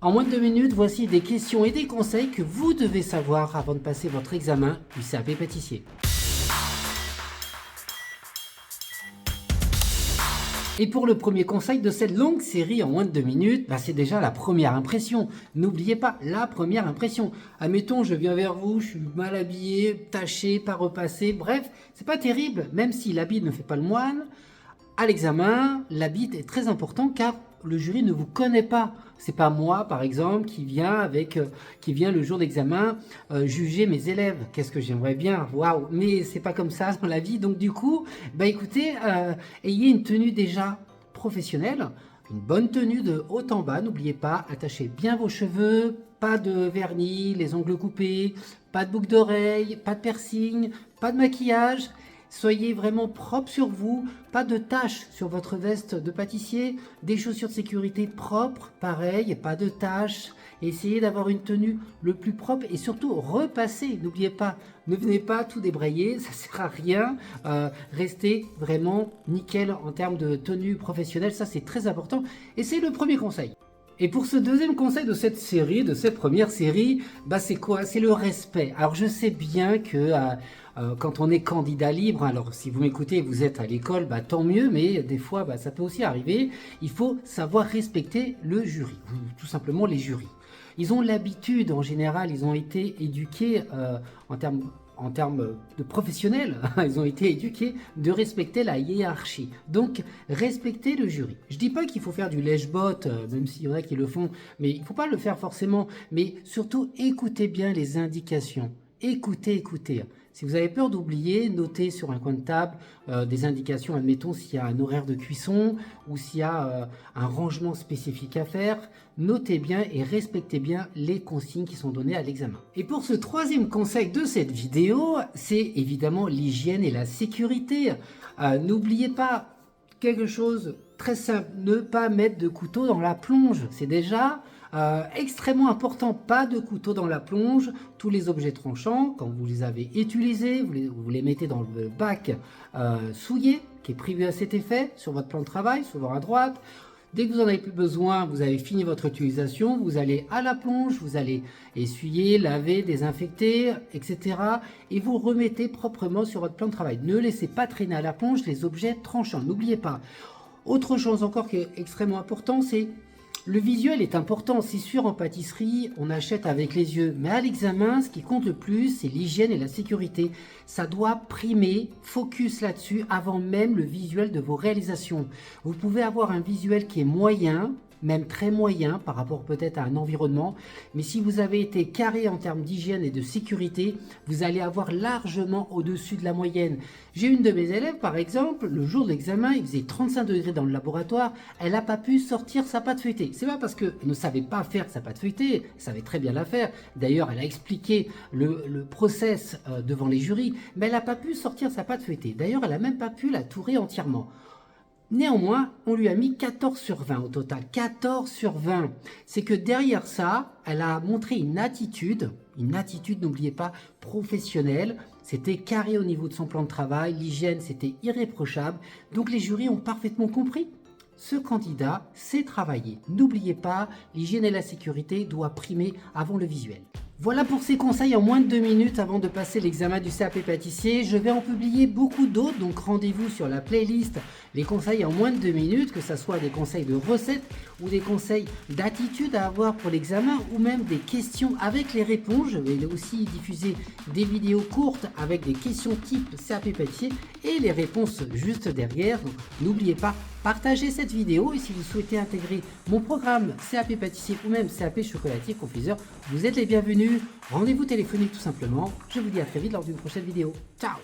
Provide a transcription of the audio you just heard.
En moins de 2 minutes, voici des questions et des conseils que vous devez savoir avant de passer votre examen du CAP pâtissier. Et pour le premier conseil de cette longue série en moins de 2 minutes, c'est déjà la première impression. N'oubliez pas la première impression. Admettons, je viens vers vous, je suis mal habillé, taché, pas repassé, bref, c'est pas terrible, même si l'habit ne fait pas le moine. À l'examen, l'habit est très important car le jury ne vous connaît pas. C'est pas moi, par exemple, qui vient le jour d'examen juger mes élèves. Qu'est-ce que j'aimerais bien, waouh! Mais c'est pas comme ça dans la vie. Donc du coup, écoutez, ayez une tenue déjà professionnelle, une bonne tenue de haut en bas. N'oubliez pas, attachez bien vos cheveux, pas de vernis, les ongles coupés, pas de boucle d'oreille, pas de piercing, pas de maquillage. Soyez vraiment propre sur vous, pas de taches sur votre veste de pâtissier, des chaussures de sécurité propres, pareil, pas de taches. Essayez d'avoir une tenue le plus propre et surtout repassez. N'oubliez pas, ne venez pas tout débrayer, ça ne sert à rien. Restez vraiment nickel en termes de tenue professionnelle, ça c'est très important et c'est le premier conseil. Et pour ce deuxième conseil de cette série, de cette première série, c'est quoi? C'est le respect. Alors je sais bien que quand on est candidat libre, alors si vous m'écoutez, vous êtes à l'école, tant mieux, mais des fois ça peut aussi arriver. Il faut savoir respecter le jury, tout simplement les jurys. Ils ont l'habitude, en général, ils ont été éduqués en termes de professionnels, ils ont été éduqués de respecter la hiérarchie. Donc, respectez le jury. Je dis pas qu'il faut faire du lèche-botte, même s'il y en a qui le font, mais il faut pas le faire forcément. Mais surtout, écoutez bien les indications. Écoutez. Si vous avez peur d'oublier, notez sur un coin de table des indications, admettons s'il y a un horaire de cuisson ou s'il y a un rangement spécifique à faire. Notez bien et respectez bien les consignes qui sont données à l'examen. Et pour ce troisième conseil de cette vidéo, c'est évidemment l'hygiène et la sécurité. N'oubliez pas quelque chose très simple, ne pas mettre de couteau dans la plonge. C'est déjà extrêmement important, pas de couteau dans la plonge. Tous les objets tranchants, quand vous les avez utilisés, vous les mettez dans le bac souillé, qui est prévu à cet effet, sur votre plan de travail, souvent à droite. Dès que vous n'en avez plus besoin, vous avez fini votre utilisation, vous allez à la plonge, vous allez essuyer, laver, désinfecter, etc. Et vous remettez proprement sur votre plan de travail. Ne laissez pas traîner à la plonge les objets tranchants, n'oubliez pas. Autre chose encore qui est extrêmement important, c'est le visuel est important. C'est sûr, en pâtisserie, on achète avec les yeux. Mais à l'examen, ce qui compte le plus, c'est l'hygiène et la sécurité. Ça doit primer, focus là-dessus, avant même le visuel de vos réalisations. Vous pouvez avoir un visuel qui est moyen, même très moyen par rapport peut-être à un environnement. Mais si vous avez été carré en termes d'hygiène et de sécurité, vous allez avoir largement au-dessus de la moyenne. J'ai une de mes élèves, par exemple, le jour de l'examen, il faisait 35 degrés dans le laboratoire, elle n'a pas pu sortir sa pâte feuilletée. C'est pas parce qu'elle ne savait pas faire sa pâte feuilletée, elle savait très bien la faire. D'ailleurs, elle a expliqué le process devant les jurys, mais elle n'a pas pu sortir sa pâte feuilletée. D'ailleurs, elle n'a même pas pu la tourer entièrement. Néanmoins, on lui a mis 14 sur 20 au total. 14 sur 20. C'est que derrière ça, elle a montré une attitude, n'oubliez pas, professionnelle. C'était carré au niveau de son plan de travail, l'hygiène, c'était irréprochable. Donc les jurys ont parfaitement compris. Ce candidat sait travailler. N'oubliez pas, l'hygiène et la sécurité doivent primer avant le visuel. Voilà pour ces conseils en moins de 2 minutes avant de passer l'examen du CAP pâtissier. Je vais en publier beaucoup d'autres, donc rendez-vous sur la playlist les conseils en moins de 2 minutes, que ce soit des conseils de recettes ou des conseils d'attitude à avoir pour l'examen ou même des questions avec les réponses. Je vais aussi diffuser des vidéos courtes avec des questions type CAP pâtissier et les réponses juste derrière. Donc n'oubliez pas, partagez cette vidéo et si vous souhaitez intégrer mon programme CAP pâtissier ou même CAP chocolatier confiseur, vous êtes les bienvenus. Rendez-vous téléphonique tout simplement. Je vous dis à très vite lors d'une prochaine vidéo. Ciao!